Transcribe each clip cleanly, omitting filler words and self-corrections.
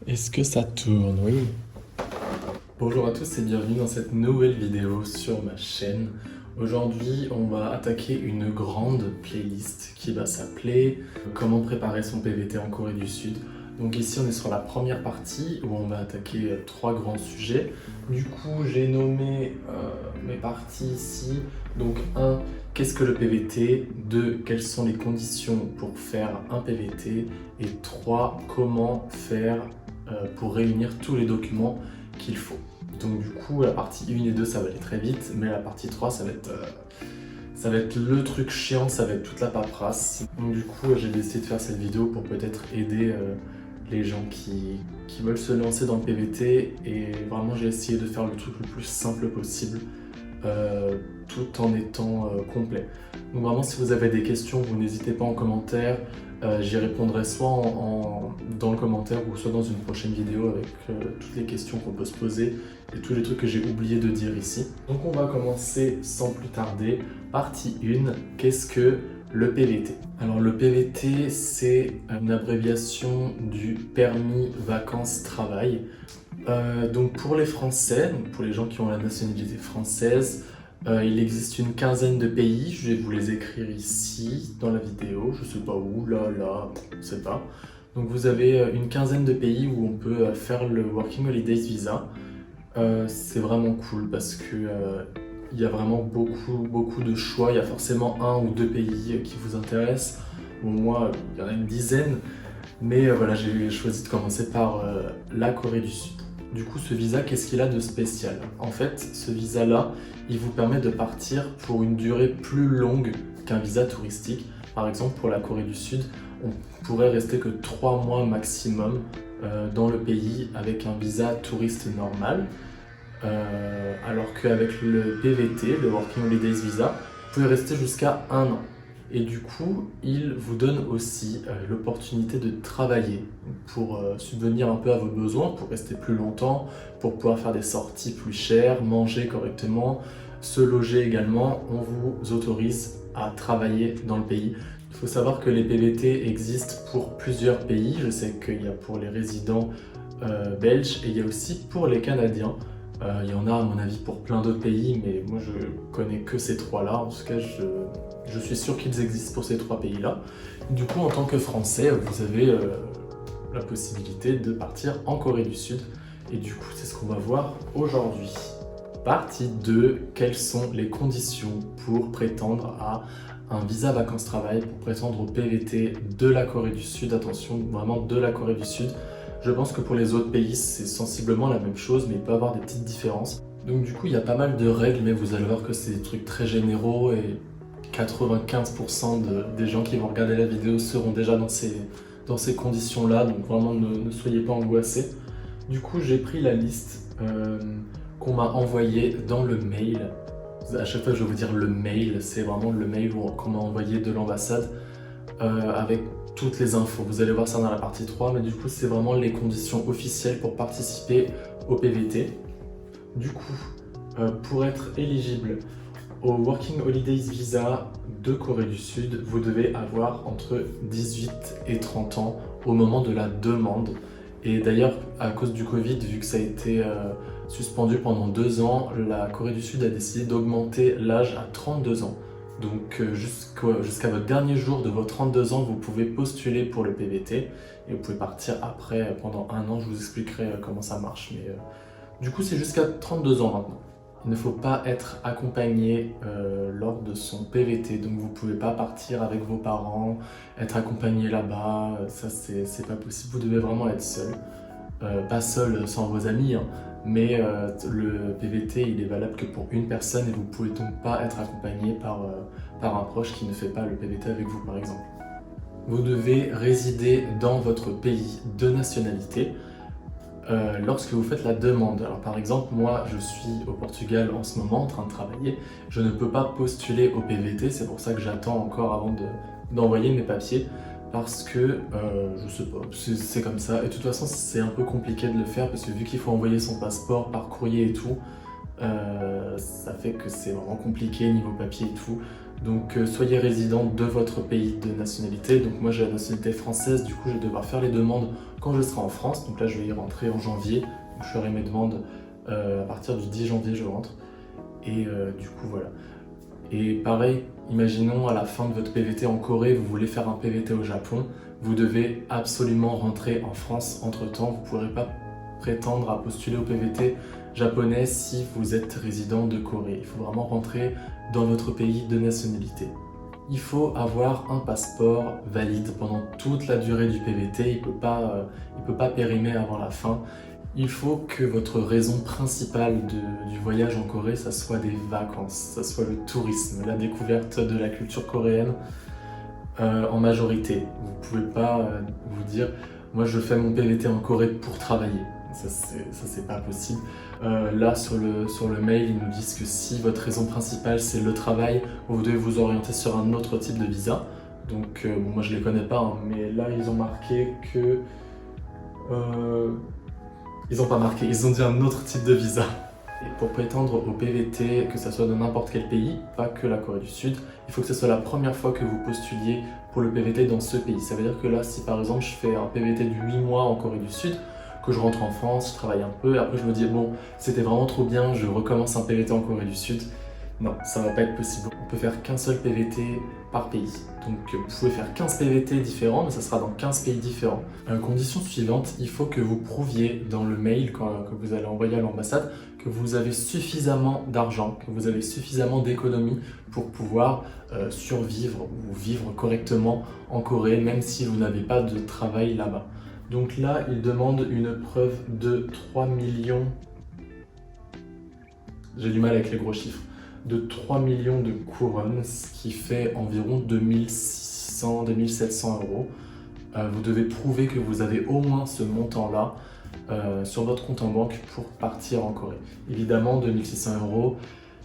Est-ce que ça tourne? Oui. Bonjour à tous et bienvenue dans cette nouvelle vidéo sur ma chaîne. Aujourd'hui, on va attaquer une grande playlist qui va s'appeler Comment préparer son PVT en Corée du Sud. Donc ici, on est sur la première partie où on va attaquer trois grands sujets. Du coup, j'ai nommé mes parties ici. Donc 1, qu'est-ce que le PVT? 2, quelles sont les conditions pour faire un PVT? Et 3, comment faire pour réunir tous les documents qu'il faut. Donc du coup, la partie 1 et 2, ça va aller très vite, mais la partie 3, ça va être le truc chiant, ça va être toute la paperasse. Donc du coup, j'ai décidé de faire cette vidéo pour peut-être aider les gens qui veulent se lancer dans le PVT, et vraiment j'ai essayé de faire le truc le plus simple possible, tout en étant complet. Donc vraiment, si vous avez des questions, vous n'hésitez pas en commentaire. J'y répondrai soit dans le commentaire ou soit dans une prochaine vidéo avec toutes les questions qu'on peut se poser et tous les trucs que j'ai oublié de dire ici. Donc on va commencer sans plus tarder. Partie 1, qu'est-ce que le PVT? Alors le PVT, c'est une abréviation du permis vacances-travail. Donc pour les Français, donc pour les gens qui ont la nationalité française, il existe une quinzaine de pays, je vais vous les écrire ici dans la vidéo, je sais pas où, là, je sais pas. Donc vous avez une quinzaine de pays où on peut faire le Working Holidays Visa. C'est vraiment cool parce que il y a vraiment beaucoup de choix, il y a forcément un ou deux pays qui vous intéressent. Bon, moi, il y en a une dizaine, mais voilà, j'ai choisi de commencer par la Corée du Sud. Du coup, ce visa, qu'est-ce qu'il a de spécial? En fait, ce visa-là, il vous permet de partir pour une durée plus longue qu'un visa touristique. Par exemple, pour la Corée du Sud, on pourrait rester que 3 mois maximum dans le pays avec un visa touriste normal. Alors qu'avec le PVT, le Working Holidays Visa, vous pouvez rester jusqu'à 1 an. Et du coup, il vous donne aussi l'opportunité de travailler pour subvenir un peu à vos besoins, pour rester plus longtemps, pour pouvoir faire des sorties plus chères, manger correctement, se loger également. On vous autorise à travailler dans le pays. Il faut savoir que les PVT existent pour plusieurs pays. Je sais qu'il y a pour les résidents belges et il y a aussi pour les Canadiens. Il y en a à mon avis pour plein d'autres pays, mais moi je connais que ces trois-là. En tout cas, je suis sûr qu'ils existent pour ces trois pays-là. Du coup, en tant que Français, vous avez la possibilité de partir en Corée du Sud. Et du coup, c'est ce qu'on va voir aujourd'hui. Partie 2, quelles sont les conditions pour prétendre à un visa vacances-travail, pour prétendre au PVT de la Corée du Sud. Attention, vraiment de la Corée du Sud. Je pense que pour les autres pays, c'est sensiblement la même chose, mais il peut y avoir des petites différences. Donc du coup, il y a pas mal de règles, mais vous allez voir que c'est des trucs très généraux et 95% des gens qui vont regarder la vidéo seront déjà dans ces conditions-là, donc vraiment ne soyez pas angoissés. Du coup, j'ai pris la liste qu'on m'a envoyée dans le mail. À chaque fois, je vais vous dire le mail, c'est vraiment le mail qu'on m'a envoyé de l'ambassade avec toutes les infos. Vous allez voir ça dans la partie 3, mais du coup, c'est vraiment les conditions officielles pour participer au PVT. Du coup, pour être éligible au Working Holidays Visa de Corée du Sud, vous devez avoir entre 18 et 30 ans au moment de la demande. Et d'ailleurs, à cause du Covid, vu que ça a été suspendu pendant 2 ans, la Corée du Sud a décidé d'augmenter l'âge à 32 ans. Donc jusqu'à votre dernier jour de vos 32 ans, vous pouvez postuler pour le PVT et vous pouvez partir après pendant 1 an. Je vous expliquerai comment ça marche. Mais du coup, c'est jusqu'à 32 ans maintenant. Il ne faut pas être accompagné lors de son PVT, donc vous ne pouvez pas partir avec vos parents, être accompagné là-bas, ça c'est pas possible, vous devez vraiment être seul. Pas seul sans vos amis, hein, mais le PVT il est valable que pour une personne et vous ne pouvez donc pas être accompagné par un proche qui ne fait pas le PVT avec vous par exemple. Vous devez résider dans votre pays de nationalité lorsque vous faites la demande. Alors par exemple, moi je suis au Portugal en ce moment en train de travailler, je ne peux pas postuler au PVT, c'est pour ça que j'attends encore avant d'envoyer mes papiers, parce que je sais pas, c'est comme ça. Et de toute façon, c'est un peu compliqué de le faire parce que vu qu'il faut envoyer son passeport par courrier et tout, ça fait que c'est vraiment compliqué niveau papier et tout. Donc soyez résident de votre pays de nationalité. Donc moi j'ai la nationalité française, du coup je vais devoir faire les demandes quand je serai en France. Donc là je vais y rentrer en janvier, donc je ferai mes demandes à partir du 10 janvier je rentre. Et du coup voilà. Et pareil, imaginons à la fin de votre PVT en Corée, vous voulez faire un PVT au Japon, vous devez absolument rentrer en France entre-temps, vous ne pourrez pas prétendre à postuler au PVT japonais si vous êtes résident de Corée. Il faut vraiment rentrer dans votre pays de nationalité. Il faut avoir un passeport valide pendant toute la durée du PVT, il ne peut pas périmer avant la fin. Il faut que votre raison principale du voyage en Corée, ça soit des vacances, ça soit le tourisme, la découverte de la culture coréenne en majorité. Vous ne pouvez pas vous dire « moi je fais mon PVT en Corée pour travailler ». Ça c'est pas possible. Là sur le mail, ils nous disent que si votre raison principale c'est le travail, vous devez vous orienter sur un autre type de visa. Donc bon, moi je les connais pas, hein, mais là ils ont marqué que... ils ont pas marqué, ils ont dit un autre type de visa. Et pour prétendre au PVT, que ça soit de n'importe quel pays, pas que la Corée du Sud, il faut que ce soit la première fois que vous postuliez pour le PVT dans ce pays. Ça veut dire que là, si par exemple je fais un PVT de 8 mois en Corée du Sud, que je rentre en France, je travaille un peu, et après je me dis bon, c'était vraiment trop bien, je recommence un PVT en Corée du Sud. Non, ça va pas être possible. On peut faire qu'un seul PVT par pays. Donc vous pouvez faire 15 PVT différents, mais ça sera dans 15 pays différents. Condition suivante, il faut que vous prouviez dans le mail que vous allez envoyer à l'ambassade que vous avez suffisamment d'argent, que vous avez suffisamment d'économies pour pouvoir survivre ou vivre correctement en Corée, même si vous n'avez pas de travail là-bas. Donc là, il demande une preuve de 3 millions... J'ai du mal avec les gros chiffres. De 3 millions de couronnes, ce qui fait environ 2600-2700 euros. Vous devez prouver que vous avez au moins ce montant-là sur votre compte en banque pour partir en Corée. Évidemment, 2600 euros,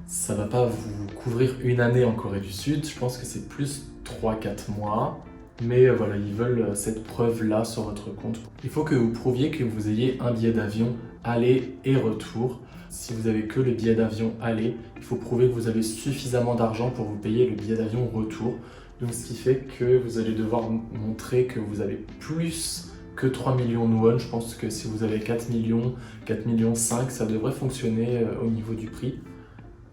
ça ne va pas vous couvrir une année en Corée du Sud. Je pense que c'est plus 3-4 mois. Mais voilà, ils veulent cette preuve-là sur votre compte. Il faut que vous prouviez que vous ayez un billet d'avion aller et retour. Si vous avez que le billet d'avion aller, il faut prouver que vous avez suffisamment d'argent pour vous payer le billet d'avion retour. Donc ce qui fait que vous allez devoir montrer que vous avez plus que 3 millions de won. Je pense que si vous avez 4 millions, 4 millions 5, ça devrait fonctionner au niveau du prix.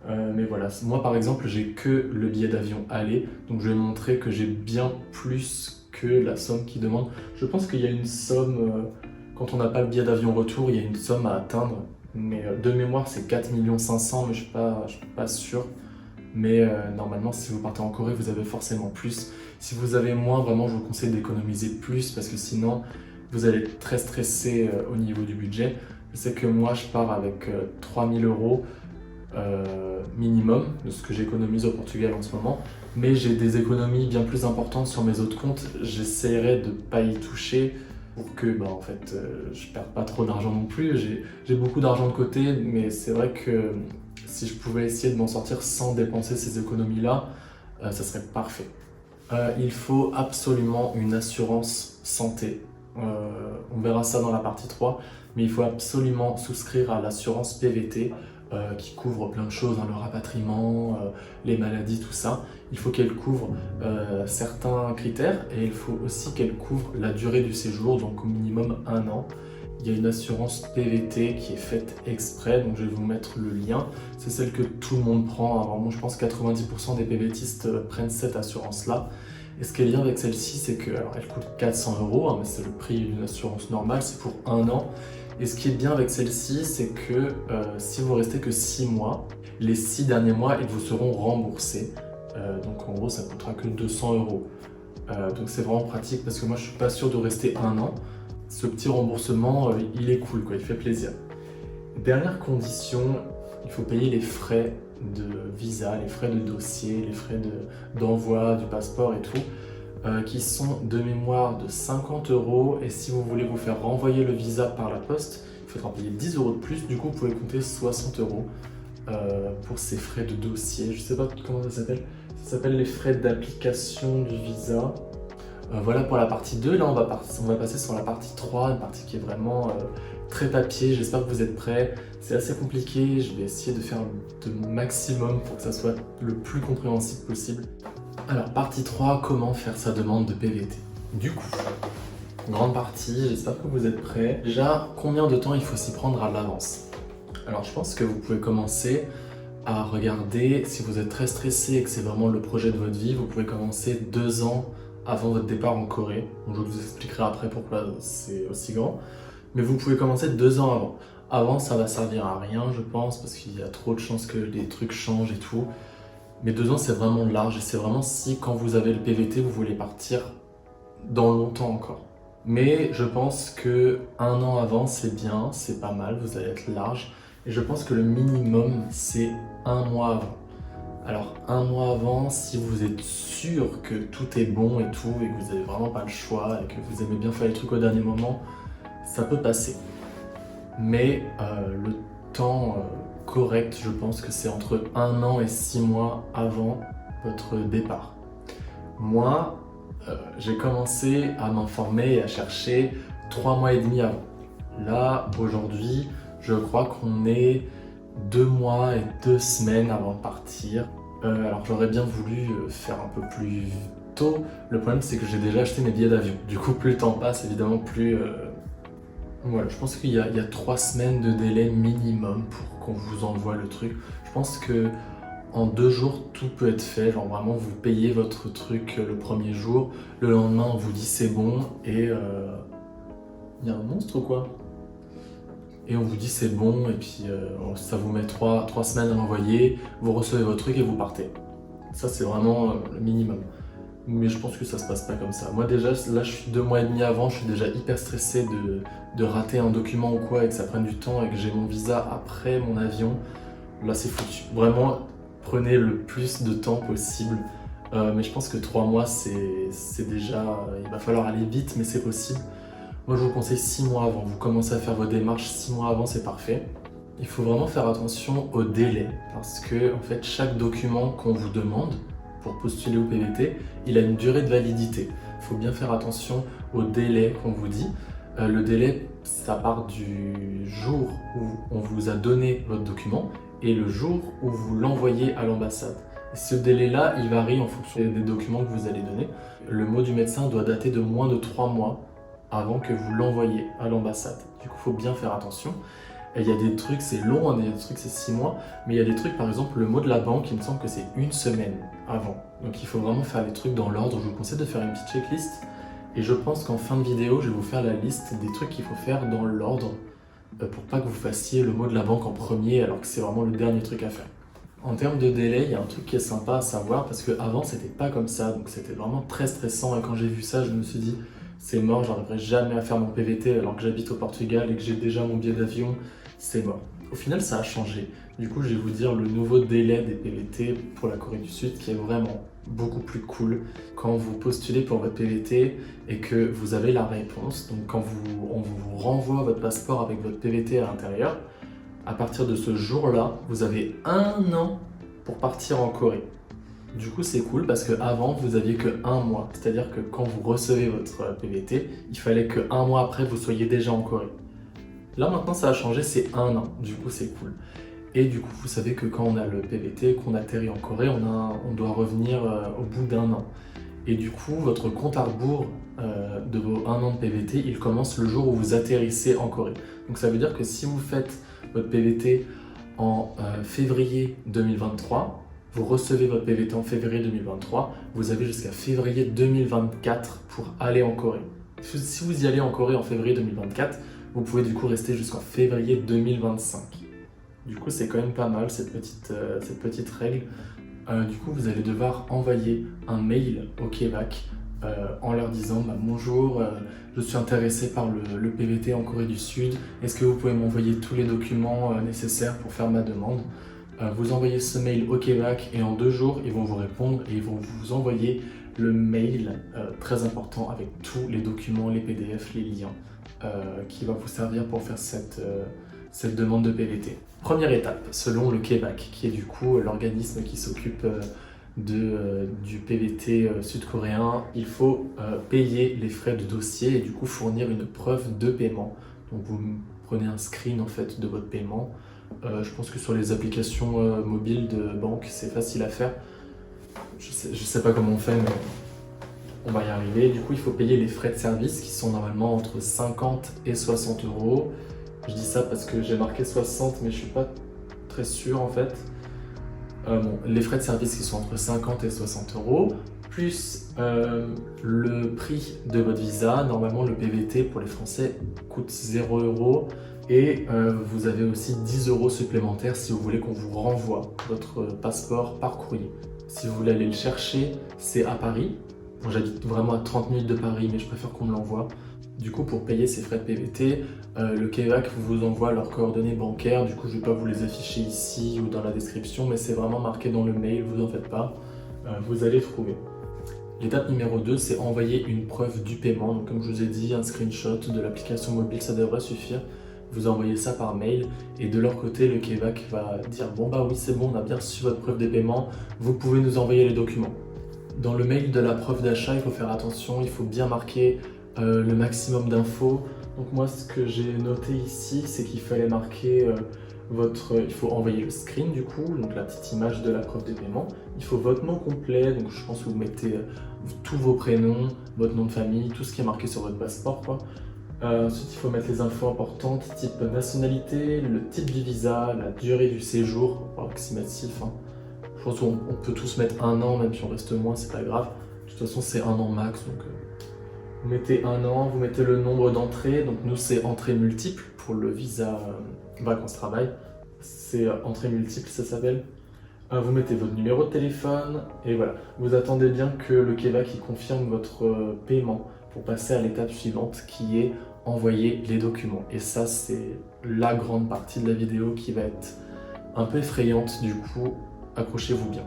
Mais voilà, moi par exemple, j'ai que le billet d'avion aller, donc je vais montrer que j'ai bien plus que la somme qu'ils demandent. Je pense qu'il y a une somme, quand on n'a pas le billet d'avion retour, il y a une somme à atteindre. Mais de mémoire, c'est 4 500 000, mais je suis pas sûr. Mais normalement, si vous partez en Corée, vous avez forcément plus. Si vous avez moins, vraiment, je vous conseille d'économiser plus parce que sinon, vous allez être très stressé au niveau du budget. Je sais que moi, je pars avec 3 000 euros minimum de ce que j'économise au Portugal en ce moment. Mais j'ai des économies bien plus importantes sur mes autres comptes. J'essaierai de ne pas y toucher pour que en fait, je ne perde pas trop d'argent non plus. J'ai beaucoup d'argent de côté, mais c'est vrai que si je pouvais essayer de m'en sortir sans dépenser ces économies-là, ça serait parfait. Il faut absolument une assurance santé. On verra ça dans la partie 3, mais il faut absolument souscrire à l'assurance PVT qui couvre plein de choses, hein, le rapatriement, les maladies, tout ça. Il faut qu'elle couvre certains critères et il faut aussi qu'elle couvre la durée du séjour, donc au minimum 1 an. Il y a une assurance PVT qui est faite exprès, donc je vais vous mettre le lien. C'est celle que tout le monde prend. Alors moi je pense que 90% des PVTistes prennent cette assurance-là. Et ce qui est bien avec celle-ci, c'est qu'elle coûte 400 euros, hein, mais c'est le prix d'une assurance normale, c'est pour 1 an. Et ce qui est bien avec celle-ci, c'est que si vous restez que 6 mois, les 6 derniers mois, ils vous seront remboursés. Donc en gros, ça ne coûtera que 200 euros. Donc c'est vraiment pratique parce que moi, je ne suis pas sûr de rester 1 an. Ce petit remboursement, il est cool, quoi, il fait plaisir. Dernière condition, il faut payer les frais de visa, les frais de dossier, les frais d'envoi du passeport et tout. Qui sont de mémoire de 50 euros et si vous voulez vous faire renvoyer le visa par la poste, il faudra payer 10 euros de plus, du coup vous pouvez compter 60 euros pour ces frais de dossier. Je sais pas comment ça s'appelle les frais d'application du visa. Voilà pour la partie 2. Là, on va passer sur la partie 3, une partie qui est vraiment très papier. J'espère que vous êtes prêts. C'est assez compliqué. Je vais essayer de faire de maximum pour que ça soit le plus compréhensible possible. Alors, partie 3, comment faire sa demande de PVT. Du coup, grande partie, j'espère que vous êtes prêts. Déjà, combien de temps il faut s'y prendre à l'avance? Alors, je pense que vous pouvez commencer à regarder, si vous êtes très stressé et que c'est vraiment le projet de votre vie, vous pouvez commencer 2 ans avant votre départ en Corée. Donc, je vous expliquerai après pourquoi c'est aussi grand. Mais vous pouvez commencer 2 ans avant. Avant, ça va servir à rien, je pense, parce qu'il y a trop de chances que les trucs changent et tout. Mais 2 ans, c'est vraiment large et c'est vraiment si, quand vous avez le PVT, vous voulez partir dans longtemps encore. Mais je pense que 1 an avant, c'est bien, c'est pas mal, vous allez être large. Et je pense que le minimum, c'est 1 mois avant. Alors, 1 mois avant, si vous êtes sûr que tout est bon et tout, et que vous n'avez vraiment pas le choix, et que vous aimez bien faire les trucs au dernier moment, ça peut passer. Mais le temps correct, je pense que c'est entre 1 an et 6 mois avant votre départ. Moi, j'ai commencé à m'informer et à chercher 3 mois et demi avant. Là, aujourd'hui, je crois qu'on est 2 mois et 2 semaines avant de partir. Alors j'aurais bien voulu faire un peu plus tôt. Le problème, c'est que j'ai déjà acheté mes billets d'avion. Du coup, plus le temps passe, évidemment, plus... Voilà, je pense qu'il y a 3 semaines de délai minimum pour qu'on vous envoie le truc. Je pense que en 2 jours, tout peut être fait. Genre vraiment, vous payez votre truc le premier jour. Le lendemain, on vous dit c'est bon. Et il y a un monstre ou quoi? Et on vous dit c'est bon. Et puis ça vous met 3 semaines à l'envoyer. Vous recevez votre truc et vous partez. Ça, c'est vraiment le minimum. Mais je pense que ça se passe pas comme ça. Moi déjà, là je suis 2 mois et demi avant, je suis déjà hyper stressé de rater un document ou quoi et que ça prenne du temps et que j'ai mon visa après mon avion. Là c'est foutu. Vraiment, prenez le plus de temps possible. Mais je pense que 3 mois c'est déjà... il va falloir aller vite, mais c'est possible. Moi je vous conseille 6 mois avant. Vous commencez à faire vos démarches 6 mois avant, c'est parfait. Il faut vraiment faire attention au délai parce que en fait chaque document qu'on vous demande pour postuler au PVT, il a une durée de validité. Il faut bien faire attention au délai qu'on vous dit. Le délai, ça part du jour où on vous a donné votre document et le jour où vous l'envoyez à l'ambassade. Ce délai-là, il varie en fonction des documents que vous allez donner. Le mot du médecin doit dater de moins de 3 mois avant que vous l'envoyiez à l'ambassade. Du coup, il faut bien faire attention. Il y a des trucs, c'est long, il y a des trucs, c'est 6 mois, mais il y a des trucs, par exemple, le mot de la banque, il me semble que c'est 1 semaine avant. Donc il faut vraiment faire les trucs dans l'ordre. Je vous conseille de faire une petite checklist. Et je pense qu'en fin de vidéo, je vais vous faire la liste des trucs qu'il faut faire dans l'ordre pour pas que vous fassiez le mot de la banque en premier alors que c'est vraiment le dernier truc à faire. En termes de délai, il y a un truc qui est sympa à savoir parce qu'avant, c'était pas comme ça. Donc c'était vraiment très stressant et quand j'ai vu ça, je me suis dit c'est mort, j'arriverai jamais à faire mon PVT alors que j'habite au Portugal et que j'ai déjà mon billet d'avion. C'est mort. Au final, ça a changé. Du coup, je vais vous dire le nouveau délai des PVT pour la Corée du Sud qui est vraiment beaucoup plus cool. Quand vous postulez pour votre PVT et que vous avez la réponse, donc quand on vous renvoie votre passeport avec votre PVT à l'intérieur, à partir de ce jour-là, vous avez 1 an pour partir en Corée. Du coup, c'est cool parce qu'avant, vous aviez que 1 mois. C'est-à-dire que quand vous recevez votre PVT, il fallait que 1 mois après, vous soyez déjà en Corée. Là maintenant ça a changé, c'est 1 an, du coup c'est cool. Et du coup vous savez que quand on a le PVT, qu'on atterrit en Corée, on doit revenir au bout d'1 an. Et du coup votre compte à rebours de vos 1 an de PVT, il commence le jour où vous atterrissez en Corée. Donc ça veut dire que si vous faites votre PVT en février 2023, vous recevez votre PVT en février 2023, vous avez jusqu'à février 2024 pour aller en Corée. Si vous y allez en Corée en février 2024, vous pouvez du coup rester jusqu'en février 2025. Du coup, c'est quand même pas mal cette petite règle. Du coup, vous allez devoir envoyer un mail au Québec en leur disant bonjour, je suis intéressé par le PVT en Corée du Sud. Est-ce que vous pouvez m'envoyer tous les documents nécessaires pour faire ma demande? Vous envoyez ce mail au Québec et en 2 jours, ils vont vous répondre et ils vont vous envoyer le mail très important avec tous les documents, les PDF, les liens. Qui va vous servir pour faire cette demande de PVT. Première étape, selon le Québec, qui est du coup l'organisme qui s'occupe du PVT sud-coréen, il faut payer les frais de dossier et du coup fournir une preuve de paiement. Donc vous prenez un screen en fait de votre paiement. Je pense que sur les applications mobiles de banque, c'est facile à faire. Je sais pas comment on fait, mais on va y arriver. Du coup, il faut payer les frais de service qui sont normalement entre 50 et 60 euros. Je dis ça parce que j'ai marqué 60, mais je suis pas très sûr en fait. Bon, les frais de service qui sont entre 50 et 60 euros, plus le prix de votre visa. Normalement, le PVT pour les Français coûte 0 euros. Et vous avez aussi 10 euros supplémentaires si vous voulez qu'on vous renvoie votre passeport par courrier. Si vous voulez aller le chercher, c'est à Paris. Bon, j'habite vraiment à 30 minutes de Paris, mais je préfère qu'on me l'envoie. Du coup, pour payer ces frais de PVT, le KEVAC vous envoie leurs coordonnées bancaires. Du coup, je ne vais pas vous les afficher ici ou dans la description, mais c'est vraiment marqué dans le mail, vous en faites pas. Vous allez trouver. L'étape numéro 2, c'est envoyer une preuve du paiement. Donc, comme je vous ai dit, un screenshot de l'application mobile, ça devrait suffire. Vous envoyez ça par mail et de leur côté, le KEVAC va dire « Bon bah oui, c'est bon, on a bien reçu votre preuve de paiement, vous pouvez nous envoyer les documents ». Dans le mail de la preuve d'achat, il faut faire attention, il faut bien marquer le maximum d'infos. Donc moi, ce que j'ai noté ici, c'est qu'il fallait marquer il faut envoyer le screen du coup, donc la petite image de la preuve de paiement. Il faut votre nom complet, donc je pense que vous mettez tous vos prénoms, votre nom de famille, tout ce qui est marqué sur votre passeport, quoi. Ensuite, il faut mettre les infos importantes, type nationalité, le type du visa, la durée du séjour, approximatif. Hein. Je pense qu'on peut tous mettre 1 an, même si on reste moins, c'est pas grave. De toute façon, c'est 1 an max, donc vous mettez 1 an, vous mettez le nombre d'entrées. Donc nous, c'est entrée multiple pour le visa vacances-travail. C'est entrée multiple, ça s'appelle. Vous mettez votre numéro de téléphone et voilà. Vous attendez bien que le KEVAC confirme votre paiement pour passer à l'étape suivante qui est envoyer les documents. Et ça, c'est la grande partie de la vidéo qui va être un peu effrayante, du coup, accrochez-vous bien.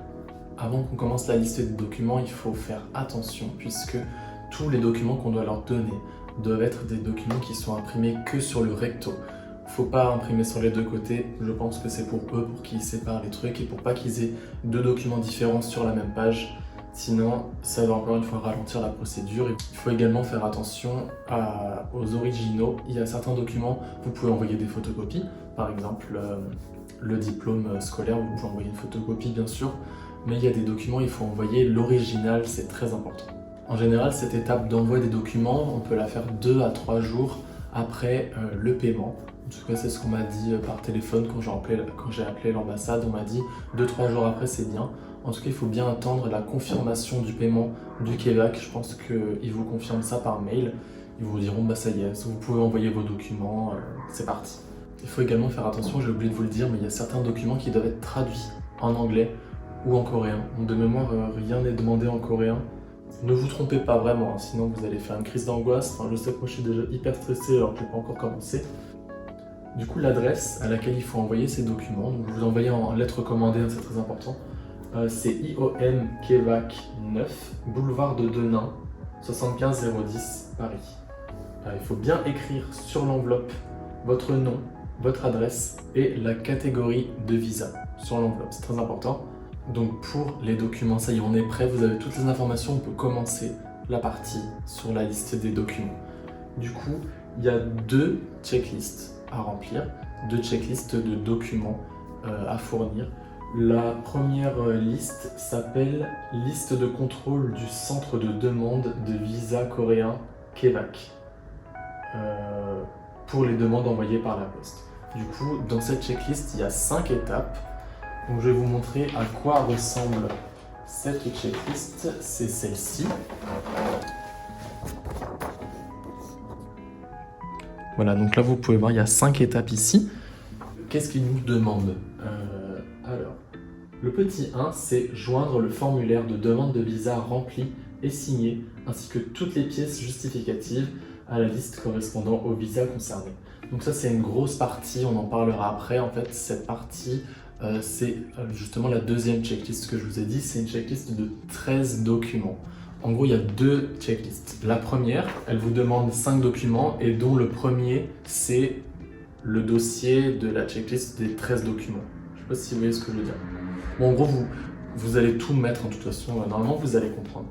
Avant qu'on commence la liste des documents, il faut faire attention puisque tous les documents qu'on doit leur donner doivent être des documents qui sont imprimés que sur le recto. Faut pas imprimer sur les deux côtés, je pense que c'est pour eux, pour qu'ils séparent les trucs et pour pas qu'ils aient 2 documents différents sur la même page. Sinon, ça va encore une fois ralentir la procédure. Il faut également faire attention aux originaux. Il y a certains documents, vous pouvez envoyer des photocopies. Par exemple, le diplôme scolaire, vous pouvez envoyer une photocopie bien sûr. Mais il y a des documents, il faut envoyer l'original, c'est très important. En général, cette étape d'envoi des documents, on peut la faire 2 à 3 jours après le paiement. En tout cas, c'est ce qu'on m'a dit par téléphone quand j'ai appelé l'ambassade. On m'a dit 2-3 jours après, c'est bien. En tout cas, il faut bien attendre la confirmation du paiement du KEVAC. Je pense qu'ils vous confirment ça par mail. Ils vous diront, bah ça y est, vous pouvez envoyer vos documents, c'est parti. Il faut également faire attention, j'ai oublié de vous le dire, mais il y a certains documents qui doivent être traduits en anglais ou en coréen. Donc de mémoire, rien n'est demandé en coréen. Ne vous trompez pas vraiment, hein, sinon vous allez faire une crise d'angoisse. Enfin, je sais que moi je suis déjà hyper stressé alors que je n'ai pas encore commencé. Du coup, l'adresse à laquelle il faut envoyer ces documents, donc vous envoyez en lettre recommandée, hein, c'est très important. C'est IOM KEVAC 9, boulevard de Denain, 75 010, Paris. Il faut bien écrire sur l'enveloppe votre nom, votre adresse et la catégorie de visa sur l'enveloppe, c'est très important. Donc pour les documents, ça y est, on est prêt, vous avez toutes les informations, on peut commencer la partie sur la liste des documents. Du coup, il y a 2 checklists à remplir, 2 checklists de documents à fournir. La première liste s'appelle « Liste de contrôle du centre de demande de visa coréen KEVAC » pour les demandes envoyées par la poste. Du coup, dans cette checklist, il y a 5 étapes. Donc, je vais vous montrer à quoi ressemble cette checklist. C'est celle-ci. Voilà, donc là, vous pouvez voir, il y a 5 étapes ici. Qu'est-ce qu'il nous demande? Alors, le petit 1, c'est joindre le formulaire de demande de visa rempli et signé, ainsi que toutes les pièces justificatives à la liste correspondant au visa concerné. Donc ça, c'est une grosse partie, on en parlera après. En fait, cette partie, c'est justement la deuxième checklist que je vous ai dit. C'est une checklist de 13 documents. En gros, il y a 2 checklists. La première, elle vous demande 5 documents et dont le premier, c'est le dossier de la checklist des 13 documents. Je ne sais pas si vous voyez ce que je veux dire. Bon, en gros, Vous allez tout mettre en toute façon, normalement vous allez comprendre.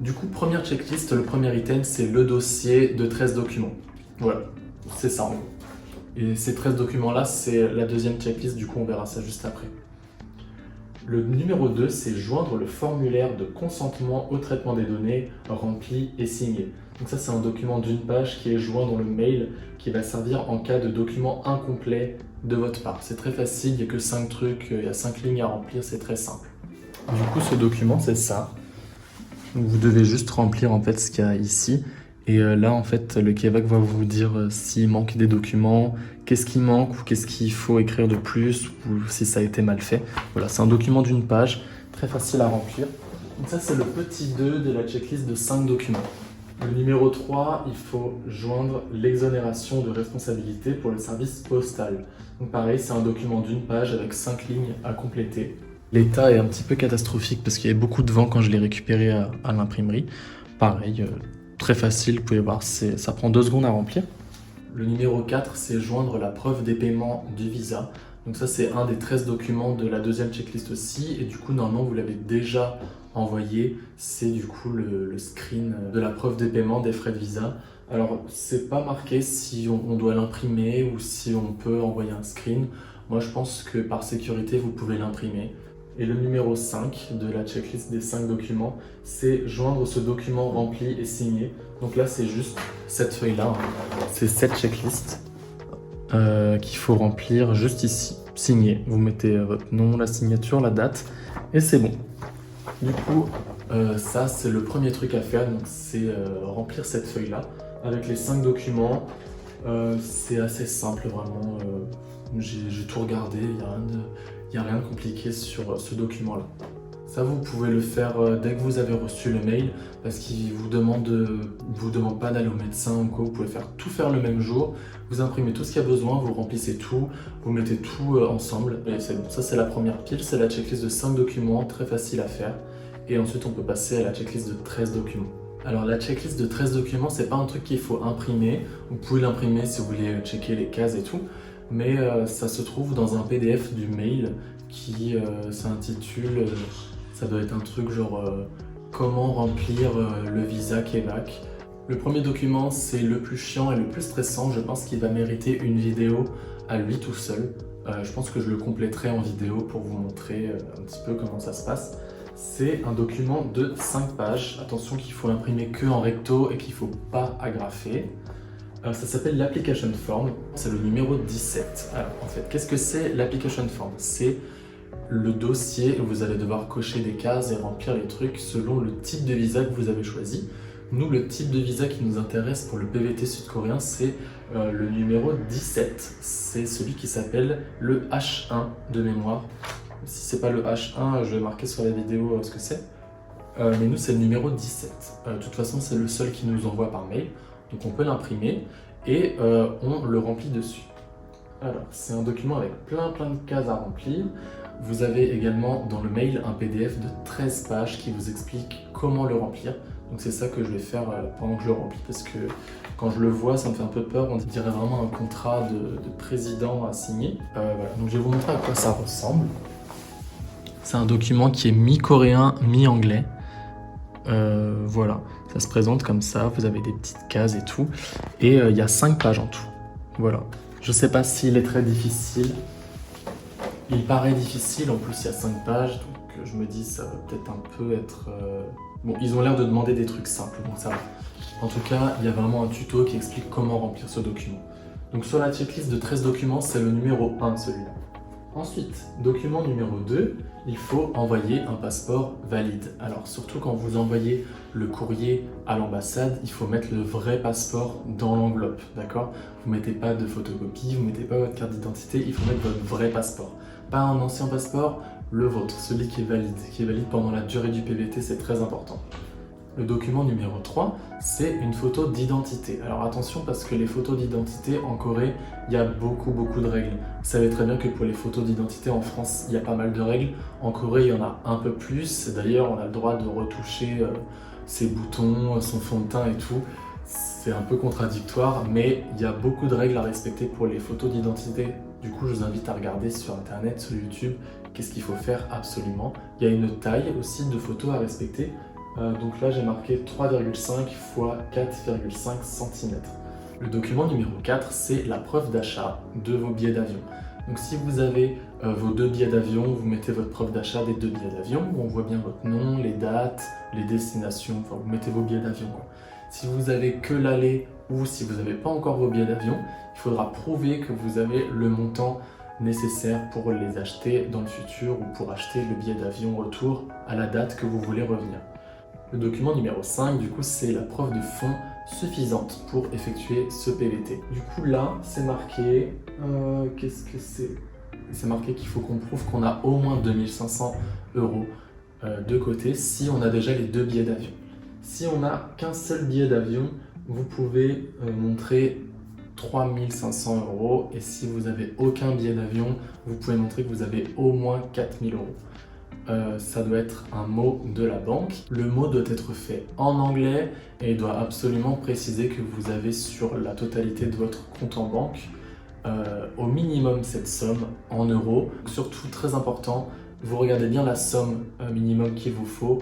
Du coup, première checklist, le premier item, c'est le dossier de 13 documents. Voilà, c'est ça en gros. Et ces 13 documents-là, c'est la deuxième checklist, du coup on verra ça juste après. Le numéro 2, c'est joindre le formulaire de consentement au traitement des données rempli et signé. Donc ça, c'est un document d'une page qui est joint dans le mail qui va servir en cas de document incomplet de votre part. C'est très facile, il n'y a que 5 trucs, il y a 5 lignes à remplir, c'est très simple. Du coup, ce document, c'est ça. Vous devez juste remplir en fait ce qu'il y a ici. Et là, en fait, le Kevac va vous dire s'il manque des documents, qu'est-ce qui manque ou qu'est-ce qu'il faut écrire de plus ou si ça a été mal fait. Voilà, c'est un document d'une page, très facile à remplir. Donc ça, c'est le petit 2 de la checklist de 5 documents. Le numéro 3, il faut joindre l'exonération de responsabilité pour le service postal. Donc pareil, c'est un document d'une page avec 5 lignes à compléter. L'état est un petit peu catastrophique parce qu'il y avait beaucoup de vent quand je l'ai récupéré à l'imprimerie. Pareil, très facile, vous pouvez voir, ça prend 2 secondes à remplir. Le numéro 4, c'est joindre la preuve des paiements du visa. Donc ça, c'est un des 13 documents de la deuxième checklist aussi. Et du coup, normalement, vous l'avez déjà envoyé. C'est du coup le screen de la preuve des paiements des frais de visa. Alors, c'est pas marqué si on doit l'imprimer ou si on peut envoyer un screen. Moi, je pense que par sécurité, vous pouvez l'imprimer. Et le numéro 5 de la checklist des 5 documents, c'est joindre ce document rempli et signé. Donc là, c'est juste cette feuille-là. C'est cette checklist qu'il faut remplir juste ici. Signé. Vous mettez votre nom, la signature, la date, et c'est bon. Du coup, ça, c'est le premier truc à faire. Donc, c'est remplir cette feuille-là avec les 5 documents. C'est assez simple, vraiment. J'ai tout regardé. Il n'y a rien de compliqué sur ce document-là. Ça, vous pouvez le faire dès que vous avez reçu le mail, parce qu'il vous demande pas d'aller au médecin ou quoi. Vous pouvez tout faire le même jour. Vous imprimez tout ce qu'il y a besoin, vous remplissez tout, vous mettez tout ensemble. Et c'est bon. Ça, c'est la première pile. C'est la checklist de 5 documents, très facile à faire. Et ensuite, on peut passer à la checklist de 13 documents. Alors, la checklist de 13 documents, c'est pas un truc qu'il faut imprimer. Vous pouvez l'imprimer si vous voulez checker les cases et tout. Mais ça se trouve dans un PDF du mail qui s'intitule, ça doit être un truc genre comment remplir le visa Kevac. Le premier document, c'est le plus chiant et le plus stressant. Je pense qu'il va mériter une vidéo à lui tout seul. Je pense que je le compléterai en vidéo pour vous montrer un petit peu comment ça se passe. C'est un document de 5 pages. Attention qu'il faut l'imprimer que en recto et qu'il ne faut pas agrafer. Ça s'appelle l'application form, c'est le numéro 17. Alors en fait, qu'est-ce que c'est l'application form? C'est le dossier où vous allez devoir cocher des cases et remplir les trucs selon le type de visa que vous avez choisi. Nous, le type de visa qui nous intéresse pour le PVT sud-coréen, c'est le numéro 17. C'est celui qui s'appelle le H1 de mémoire. Si c'est pas le H1, je vais marquer sur la vidéo ce que c'est. Mais nous, c'est le numéro 17. De toute façon, c'est le seul qui nous envoie par mail. Donc on peut l'imprimer et on le remplit dessus. Alors, c'est un document avec plein de cases à remplir. Vous avez également dans le mail un PDF de 13 pages qui vous explique comment le remplir. Donc c'est ça que je vais faire pendant que je le remplis parce que quand je le vois, ça me fait un peu peur. On dirait vraiment un contrat de président à signer. Voilà. Donc je vais vous montrer à quoi ça ressemble. C'est un document qui est mi-coréen, mi-anglais. Voilà, ça se présente comme ça, vous avez des petites cases et tout, et il y a 5 pages en tout. Voilà, je sais pas s'il est très difficile, il paraît difficile, en plus il y a 5 pages, donc je me dis ça va peut-être un peu être... Bon, ils ont l'air de demander des trucs simples, donc ça va. En tout cas, il y a vraiment un tuto qui explique comment remplir ce document. Donc sur la checklist de 13 documents, c'est le numéro 1 celui-là. Ensuite, document numéro 2, il faut envoyer un passeport valide. Alors surtout quand vous envoyez le courrier à l'ambassade, il faut mettre le vrai passeport dans l'enveloppe, d'accord? Vous mettez pas de photocopie, vous mettez pas votre carte d'identité, il faut mettre votre vrai passeport. Pas un ancien passeport, le vôtre, celui qui est valide pendant la durée du PVT, c'est très important. Le document numéro 3, c'est une photo d'identité. Alors attention parce que les photos d'identité en Corée, il y a beaucoup de règles. Vous savez très bien que pour les photos d'identité en France, il y a pas mal de règles. En Corée, il y en a un peu plus. D'ailleurs, on a le droit de retoucher ses boutons, son fond de teint et tout. C'est un peu contradictoire, mais il y a beaucoup de règles à respecter pour les photos d'identité. Du coup, je vous invite à regarder sur internet, sur YouTube, qu'est-ce qu'il faut faire absolument? Il y a une taille aussi de photo à respecter. Donc là, j'ai marqué 3,5 x 4,5 cm. Le document numéro 4, c'est la preuve d'achat de vos billets d'avion. Donc si vous avez vos 2 billets d'avion, vous mettez votre preuve d'achat des 2 billets d'avion, où on voit bien votre nom, les dates, les destinations, enfin vous mettez vos billets d'avion. Si vous avez que l'aller ou si vous n'avez pas encore vos billets d'avion, il faudra prouver que vous avez le montant nécessaire pour les acheter dans le futur ou pour acheter le billet d'avion retour à la date que vous voulez revenir. Le document numéro 5, du coup, c'est la preuve de fonds suffisante pour effectuer ce PVT. Du coup, là, c'est marqué... qu'est-ce que c'est? C'est marqué qu'il faut qu'on prouve qu'on a au moins 2500 € de côté si on a déjà les 2 billets d'avion. Si on n'a qu'un seul billet d'avion, vous pouvez montrer 3500 € et si vous n'avez aucun billet d'avion, vous pouvez montrer que vous avez au moins 4000 €. Ça doit être un mot de la banque. Le mot doit être fait en anglais et il doit absolument préciser que vous avez sur la totalité de votre compte en banque au minimum cette somme en euros. Surtout, très important, vous regardez bien la somme minimum qu'il vous faut.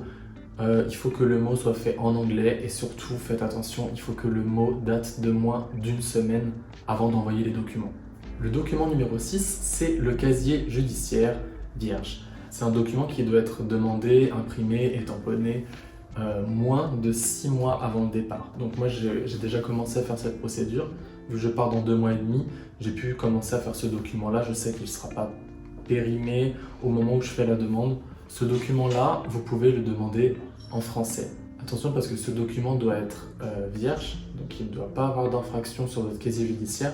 Il faut que le mot soit fait en anglais et surtout, faites attention, il faut que le mot date de moins d'1 semaine avant d'envoyer les documents. Le document numéro 6, c'est le casier judiciaire vierge. C'est un document qui doit être demandé, imprimé et tamponné moins de 6 mois avant le départ. Donc moi j'ai déjà commencé à faire cette procédure. Vu que je pars dans 2 mois et demi, j'ai pu commencer à faire ce document-là. Je sais qu'il ne sera pas périmé au moment où je fais la demande. Ce document-là, vous pouvez le demander en français. Attention parce que ce document doit être vierge, donc il ne doit pas avoir d'infraction sur votre casier judiciaire,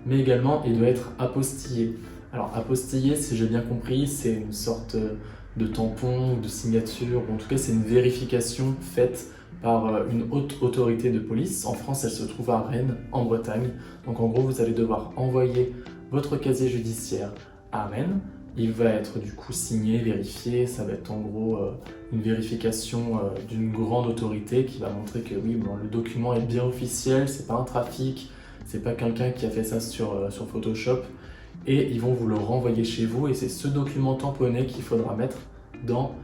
mais également il doit être apostillé. Alors apostillé, si j'ai bien compris, c'est une sorte de tampon ou de signature, ou en tout cas c'est une vérification faite par une haute autorité de police. En France, elle se trouve à Rennes, en Bretagne. Donc en gros, vous allez devoir envoyer votre casier judiciaire à Rennes. Il va être du coup signé, vérifié, ça va être en gros une vérification d'une grande autorité qui va montrer que oui, bon, le document est bien officiel, c'est pas un trafic, c'est pas quelqu'un qui a fait ça sur Photoshop. Et ils vont vous le renvoyer chez vous et c'est ce document tamponné qu'il faudra mettre dans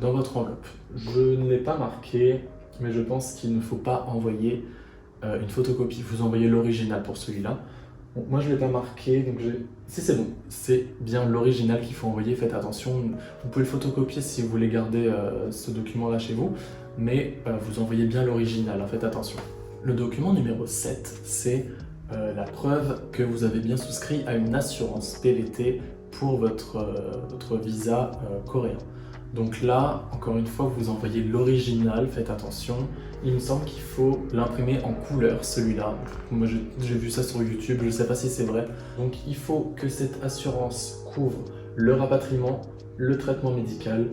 votre enveloppe. Je ne l'ai pas marqué, mais je pense qu'il ne faut pas envoyer une photocopie. Vous envoyez l'original pour celui-là. Bon, moi je ne l'ai pas marqué, donc si c'est bon, c'est bien l'original qu'il faut envoyer, faites attention. Vous pouvez le photocopier si vous voulez garder ce document-là chez vous, mais vous envoyez bien l'original, hein, faites attention. Le document numéro 7, c'est la preuve que vous avez bien souscrit à une assurance PVT pour votre visa coréen. Donc là, encore une fois, vous envoyez l'original, faites attention. Il me semble qu'il faut l'imprimer en couleur, celui-là. Moi, j'ai vu ça sur YouTube, je ne sais pas si c'est vrai. Donc il faut que cette assurance couvre le rapatriement, le traitement médical,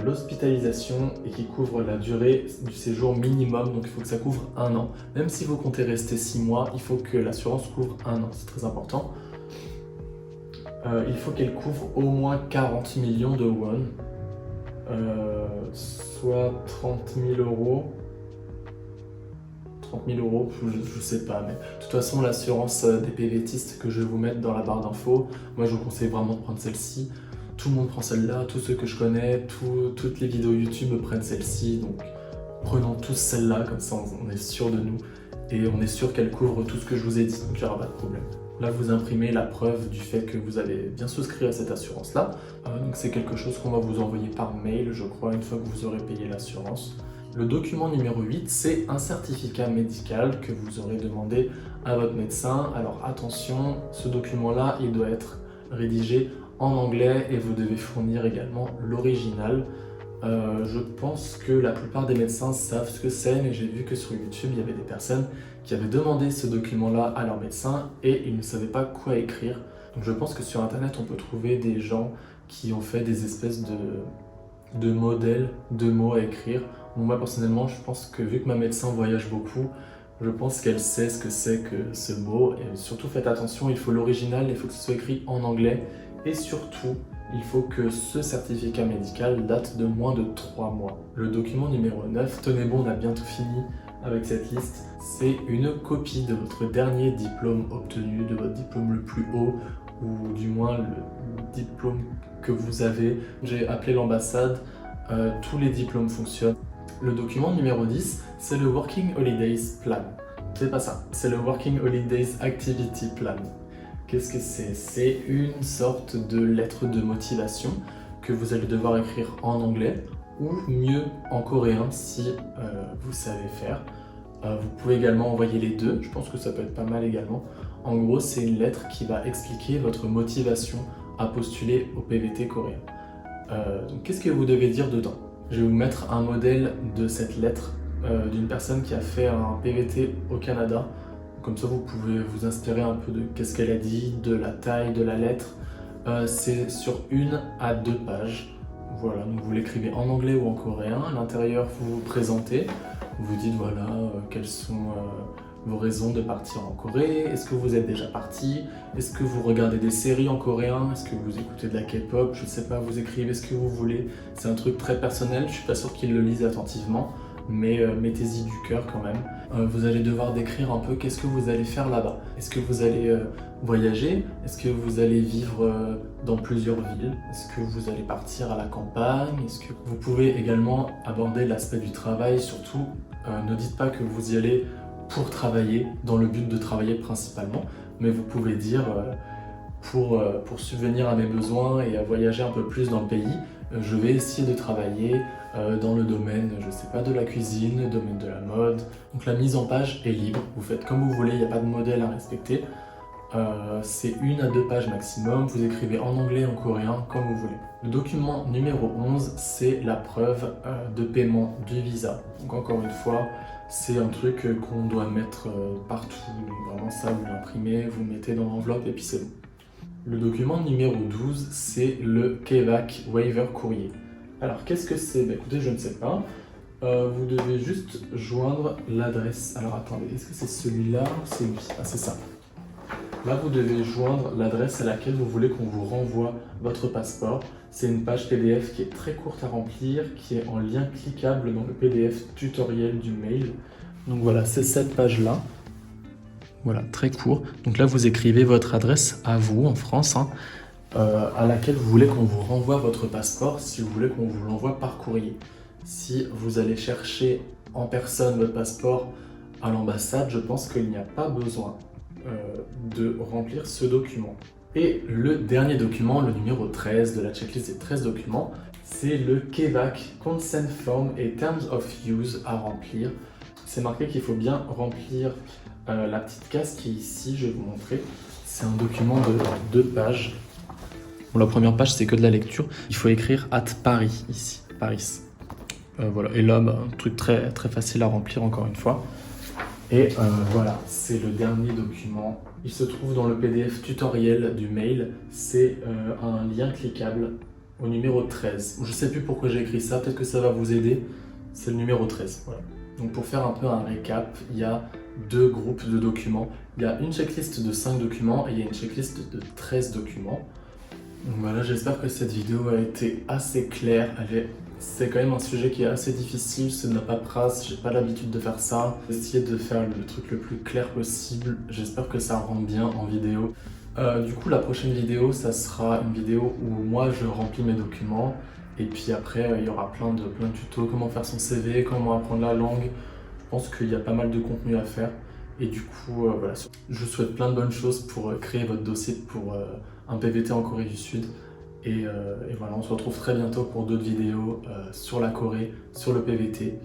l'hospitalisation et qui couvre la durée du séjour minimum, donc il faut que ça couvre 1 an. Même si vous comptez rester 6 mois, il faut que l'assurance couvre 1 an, c'est très important. Il faut qu'elle couvre au moins 40 millions de won, soit 30 000 €. 30 000 €, je sais pas, mais de toute façon l'assurance des PVTistes que je vais vous mettre dans la barre d'infos, moi je vous conseille vraiment de prendre celle-ci. Tout le monde prend celle-là, tous ceux que je connais, toutes les vidéos YouTube prennent celle-ci, donc prenons tous celle-là, comme ça on est sûr de nous et on est sûr qu'elle couvre tout ce que je vous ai dit, donc il n'y aura pas de problème. Là vous imprimez la preuve du fait que vous avez bien souscrit à cette assurance-là, donc c'est quelque chose qu'on va vous envoyer par mail, je crois, une fois que vous aurez payé l'assurance. Le document numéro 8, c'est un certificat médical que vous aurez demandé à votre médecin. Alors attention, ce document-là, il doit être rédigé en anglais et vous devez fournir également l'original. Je pense que la plupart des médecins savent ce que c'est, mais j'ai vu que sur YouTube, il y avait des personnes qui avaient demandé ce document-là à leur médecin et ils ne savaient pas quoi écrire. Donc je pense que sur Internet, on peut trouver des gens qui ont fait des espèces de modèles de mots à écrire. Bon, moi personnellement, je pense que vu que ma médecin voyage beaucoup, je pense qu'elle sait ce que c'est que ce mot. Et surtout, faites attention, il faut l'original, il faut que ce soit écrit en anglais. Et surtout, il faut que ce certificat médical date de moins de 3 mois. Le document numéro 9, tenez bon, on a bientôt fini avec cette liste. C'est une copie de votre dernier diplôme obtenu, de votre diplôme le plus haut ou du moins le diplôme que vous avez. J'ai appelé l'ambassade, tous les diplômes fonctionnent. Le document numéro 10, c'est le Working Holidays Plan. C'est pas ça, c'est le Working Holidays Activity Plan. Qu'est-ce que c'est? C'est une sorte de lettre de motivation que vous allez devoir écrire en anglais ou mieux en coréen si vous savez faire. Vous pouvez également envoyer les deux, je pense que ça peut être pas mal également. En gros, c'est une lettre qui va expliquer votre motivation à postuler au PVT coréen. Donc, qu'est-ce que vous devez dire dedans? Je vais vous mettre un modèle de cette lettre d'une personne qui a fait un PVT au Canada. Comme ça, vous pouvez vous inspirer un peu de qu'est-ce qu'elle a dit, de la taille de la lettre. C'est sur 1 à 2 pages. Voilà, donc vous l'écrivez en anglais ou en coréen. À l'intérieur, vous vous présentez. Vous dites voilà quelles sont vos raisons de partir en Corée. Est-ce que vous êtes déjà parti? Est-ce que vous regardez des séries en coréen? Est-ce que vous écoutez de la K-pop? Je ne sais pas, vous écrivez ce que vous voulez. C'est un truc très personnel, je suis pas sûr qu'ils le lisent attentivement, mais mettez-y du cœur quand même. Vous allez devoir décrire un peu qu'est-ce que vous allez faire là-bas. Est-ce que vous allez voyager? Est-ce que vous allez vivre dans plusieurs villes? Est-ce que vous allez partir à la campagne? Est-ce que vous pouvez également aborder l'aspect du travail? Surtout, ne dites pas que vous y allez pour travailler, dans le but de travailler principalement, mais vous pouvez dire pour subvenir à mes besoins et à voyager un peu plus dans le pays, je vais essayer de travailler dans le domaine, je sais pas, de la cuisine, le domaine de la mode. Donc la mise en page est libre, vous faites comme vous voulez, il n'y a pas de modèle à respecter. C'est 1 à 2 pages maximum, vous écrivez en anglais, en coréen, comme vous voulez. Le document numéro 11, c'est la preuve de paiement du visa. Donc encore une fois, c'est un truc qu'on doit mettre partout. Donc vraiment ça, vous l'imprimez, vous le mettez dans l'enveloppe et puis c'est bon. Le document numéro 12, c'est le KEVAC Waiver Courrier. Alors qu'est-ce que c'est? Écoutez, je ne sais pas. Vous devez juste joindre l'adresse. Alors attendez, est-ce que c'est celui-là ou c'est lui? Ah, c'est ça. Là, vous devez joindre l'adresse à laquelle vous voulez qu'on vous renvoie votre passeport. C'est une page PDF qui est très courte à remplir, qui est en lien cliquable dans le PDF tutoriel du mail. Donc voilà, c'est cette page-là. Voilà, très court. Donc là, vous écrivez votre adresse à vous, en France, à laquelle vous voulez qu'on vous renvoie votre passeport, si vous voulez qu'on vous l'envoie par courrier. Si vous allez chercher en personne votre passeport à l'ambassade, je pense qu'il n'y a pas besoin de remplir ce document. Et le dernier document, le numéro 13 de la checklist des 13 documents, c'est le KEVAC Consent Form et Terms of Use à remplir. C'est marqué qu'il faut bien remplir la petite case qui est ici, je vais vous montrer. C'est un document de 2 pages. Bon, la première page, c'est que de la lecture. Il faut écrire at Paris, ici, Paris. Voilà. Et là, un truc très, très facile à remplir, encore une fois. Et voilà, c'est le dernier document. Il se trouve dans le PDF tutoriel du mail. C'est un lien cliquable au numéro 13. Je ne sais plus pourquoi j'ai écrit ça, peut-être que ça va vous aider. C'est le numéro 13, voilà. Donc pour faire un peu un récap, il y a 2 groupes de documents. Il y a une checklist de 5 documents et il y a une checklist de 13 documents. Donc voilà, j'espère que cette vidéo a été assez claire. C'est quand même un sujet qui est assez difficile, c'est de la paperasse, j'ai pas l'habitude de faire ça. J'ai essayé de faire le truc le plus clair possible, j'espère que ça rend bien en vidéo. Du coup, la prochaine vidéo, ça sera une vidéo où moi je remplis mes documents et puis après il y aura plein de tutos, comment faire son CV, comment apprendre la langue. Je pense qu'il y a pas mal de contenu à faire et du coup, voilà. Je vous souhaite plein de bonnes choses pour créer votre dossier pour un PVT en Corée du Sud. Et voilà, on se retrouve très bientôt pour d'autres vidéos sur la Corée, sur le PVT.